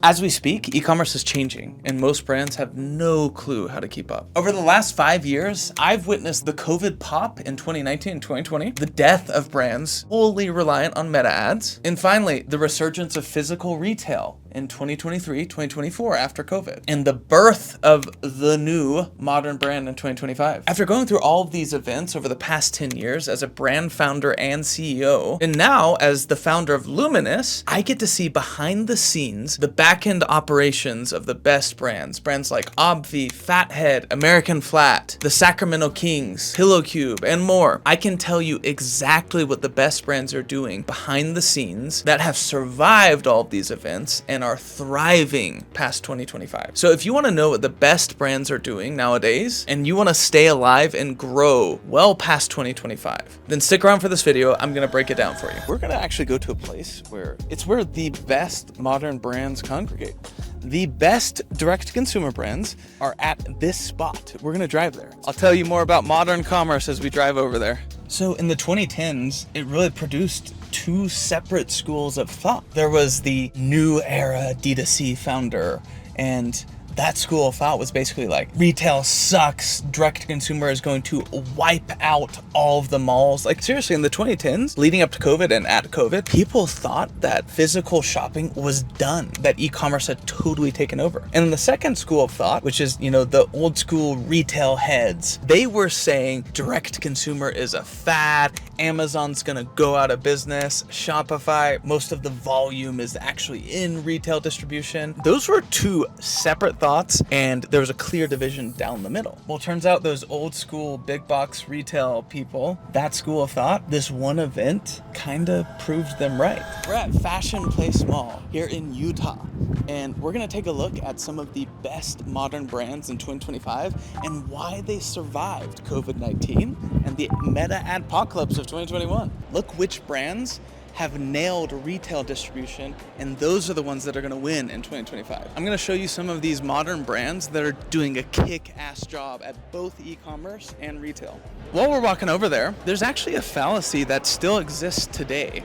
As we speak, e-commerce is changing, and most brands have no clue how to keep up. Over the last 5 years, I've witnessed the COVID pop in 2019 and 2020, the death of brands wholly reliant on meta ads, and finally, the resurgence of physical retail in 2023, 2024 after COVID, and the birth of the new modern brand in 2025. After going through all of these events over the past 10 years as a brand founder and CEO, and now as the founder of Luminous, I get to see behind the scenes the back-end operations of the best brands. Brands like Obvi, Fathead, American Flat, the Sacramento Kings, Pillow Cube, and more. I can tell you exactly what the best brands are doing behind the scenes that have survived all of these events and are thriving past 2025. So if you want to know what the best brands are doing nowadays, and you want to stay alive and grow well past 2025, then stick around for this video. I'm going to break it down for you. We're going to actually go to a place where the best modern brands congregate. The best direct-to-consumer brands are at this spot. We're going to drive there. I'll tell you more about modern commerce as we drive over there. So in the 2010s, it really produced two separate schools of thought. There was the new era D2C founder, and that school of thought was basically like, retail sucks, direct-to-consumer is going to wipe out all of the malls. Like seriously, in the 2010s, leading up to COVID and at COVID, people thought that physical shopping was done, that e-commerce had totally taken over. And then the second school of thought, which is, the old school retail heads, they were saying direct-to-consumer is a fad, Amazon's gonna go out of business, Shopify, most of the volume is actually in retail distribution. Those were two separate thoughts, and there was a clear division down the middle. Well, it turns out those old school big box retail people, that school of thought, this one event kind of proved them right. We're at Fashion Place Mall here in Utah, and we're gonna take a look at some of the best modern brands in 2025 and why they survived COVID-19 and the meta adpocalypse of 2021. Look which brands have nailed retail distribution, and those are the ones that are going to win in 2025. I'm going to show you some of these modern brands that are doing a kick-ass job at both e-commerce and retail. While we're walking over there, there's actually a fallacy that still exists today,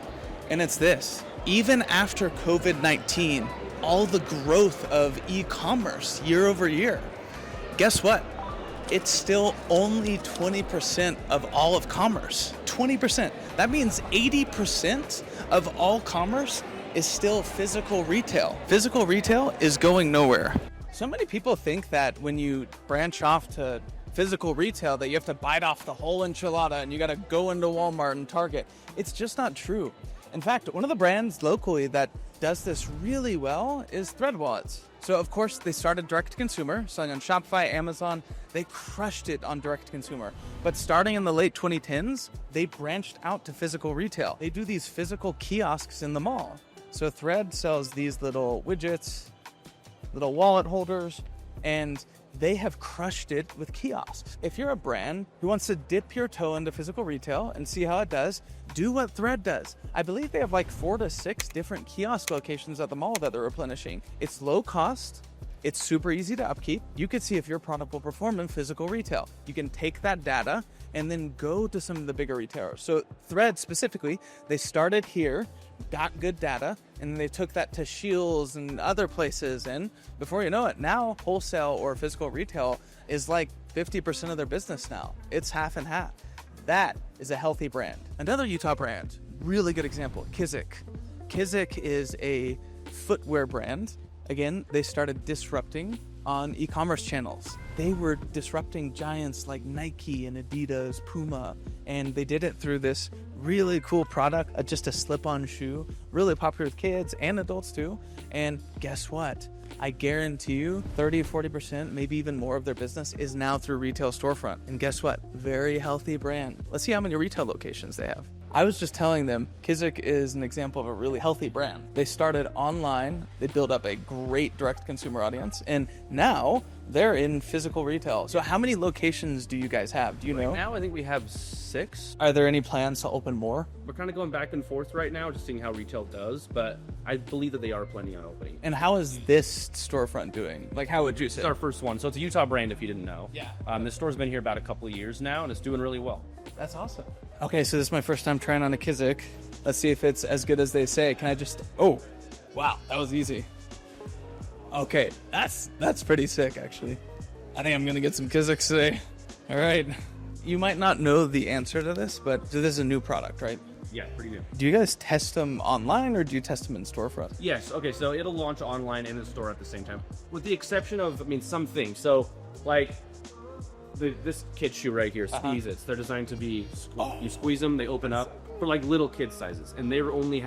and it's this. Even after COVID-19, all the growth of e-commerce year over year, guess what? It's still only 20% of all of commerce. 20%. That means 80% of all commerce is still physical retail. Physical retail is going nowhere. So many people think that when you branch off to physical retail that you have to bite off the whole enchilada and you got to go into Walmart and Target. It's just not true. In fact, one of the brands locally that does this really well is Thread Wallets. So of course they started direct to consumer, selling on Shopify, Amazon. They crushed it on direct to consumer. But starting in the late 2010s, they branched out to physical retail. They do these physical kiosks in the mall. So Thread sells these little widgets, little wallet holders, and they have crushed it with kiosks. If you're a brand who wants to dip your toe into physical retail and see how it does, do what Thread does. I believe they have like 4 to 6 different kiosk locations at the mall that they're replenishing. It's low cost. It's super easy to upkeep. You can see if your product will perform in physical retail. You can take that data and then go to some of the bigger retailers. So Thread specifically, they started here, got good data, and then they took that to Shields and other places. And before you know it, now wholesale or physical retail is like 50% of their business now. It's half and half. That is a healthy brand. Another Utah brand, really good example, Kizik. Kizik is a footwear brand. Again, they started disrupting on e-commerce channels. They were disrupting giants like Nike and Adidas, Puma, and they did it through this really cool product, just a slip-on shoe, really popular with kids and adults too. And guess what? I guarantee you 30-40%, maybe even more of their business is now through retail storefront. And guess what? Very healthy brand. Let's see how many retail locations they have. I was just telling them, Kizik is an example of a really healthy brand. They started online, they built up a great direct consumer audience, and now they're in physical retail. So how many locations do you guys have? Do you know? Right now, I think we have 6. Are there any plans to open more? We're kind of going back and forth right now, just seeing how retail does, but I believe that they are planning on opening. And how is this storefront doing? Like, how would you say? It's our first one, so it's a Utah brand if you didn't know. Yeah. This store's been here about a couple of years now, and it's doing really well. That's awesome. Okay, so this is my first time trying on a Kizik. Let's see if it's as good as they say. Can I just... Oh, wow, that was easy. Okay, that's pretty sick, actually. I think I'm gonna get some Kizik's today. All right. You might not know the answer to this, but this is a new product, right? Yeah, pretty new. Do you guys test them online or do you test them in storefront? Yes. Okay. So it'll launch online and in store at the same time, with the exception of, I mean, some things. So like this kid shoe right here, Squeeze It's. They're designed to be you squeeze them, they open up for like little kid sizes, and they're only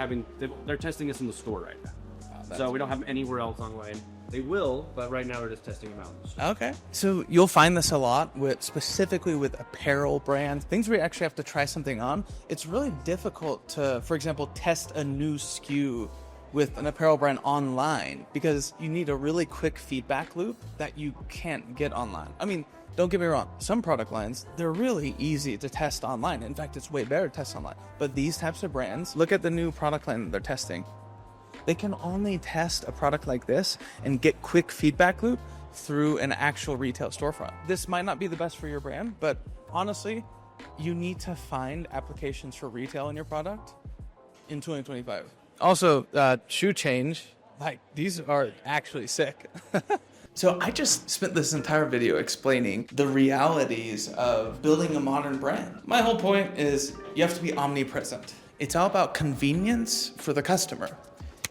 they're testing this in the store right now. So we don't have them anywhere else online. They will, but right now we're just testing them out. Okay. So you'll find this a lot specifically with apparel brands, things where you actually have to try something on. It's really difficult to, for example, test a new SKU with an apparel brand online because you need a really quick feedback loop that you can't get online. I mean, don't get me wrong, some product lines, they're really easy to test online. In fact, it's way better to test online. But these types of brands, look at the new product line that they're testing. They can only test a product like this and get quick feedback loop through an actual retail storefront. This might not be the best for your brand, but honestly, you need to find applications for retail in your product in 2025. Also, shoe change, like these are actually sick. So I just spent this entire video explaining the realities of building a modern brand. My whole point is you have to be omnipresent. It's all about convenience for the customer.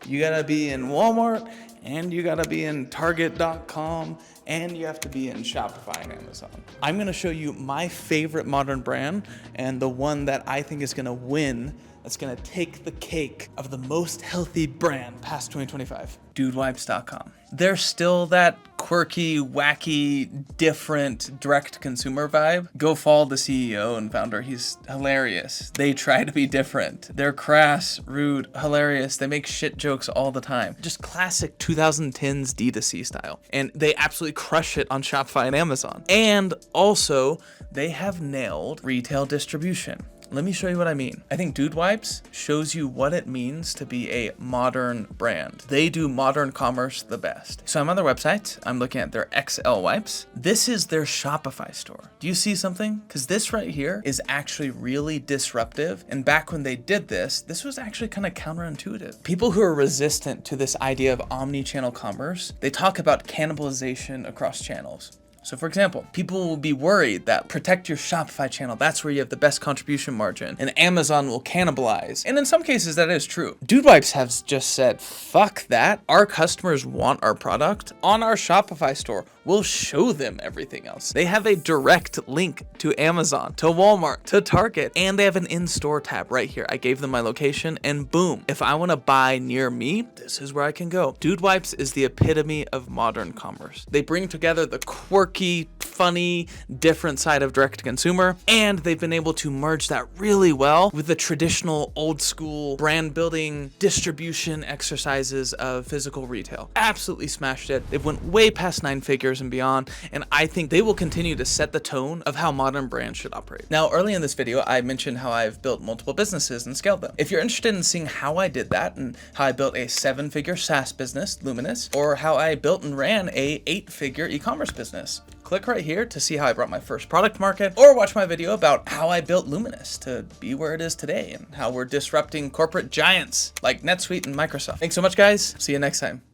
You gotta be in Walmart, and you gotta be in Target.com, and you have to be in Shopify and Amazon. I'm gonna show you my favorite modern brand and the one that I think is gonna win, that's gonna take the cake of the most healthy brand past 2025. Dudewipes.com. They're still that quirky, wacky, different direct-to-consumer vibe. Go follow the CEO and founder. He's hilarious. They try to be different. They're crass, rude, hilarious. They make shit jokes all the time. Just classic 2010s D2C style. And they absolutely crush it on Shopify and Amazon. And also, they have nailed retail distribution. Let me show you what I mean. I think Dude Wipes shows you what it means to be a modern brand. They do modern commerce the best. So I'm on their website. I'm looking at their XL wipes. This is their Shopify store. Do you see something? Because this right here is actually really disruptive. And back when they did this was actually kind of counterintuitive. People who are resistant to this idea of omni-channel commerce, they talk about cannibalization across channels. So for example, people will be worried that protect your Shopify channel, that's where you have the best contribution margin, and Amazon will cannibalize. And in some cases that is true. Dude Wipes has just said, fuck that. Our customers want our product on our Shopify store. We'll show them everything else. They have a direct link to Amazon, to Walmart, to Target, and they have an in-store tab right here. I gave them my location and boom, if I wanna buy near me, this is where I can go. Dude Wipes is the epitome of modern commerce. They bring together the quirky, funny, different side of direct-to-consumer, and they've been able to merge that really well with the traditional old school brand building distribution exercises of physical retail. Absolutely smashed it. They've went way past 9 figures and beyond, and I think they will continue to set the tone of how modern brands should operate. Now, early in this video, I mentioned how I've built multiple businesses and scaled them. If you're interested in seeing how I did that and how I built a 7-figure SaaS business, Luminous, or how I built and ran a 8-figure e-commerce business, click right here to see how I brought my first product market, or watch my video about how I built Luminous to be where it is today and how we're disrupting corporate giants like NetSuite and Microsoft. Thanks so much, guys. See you next time.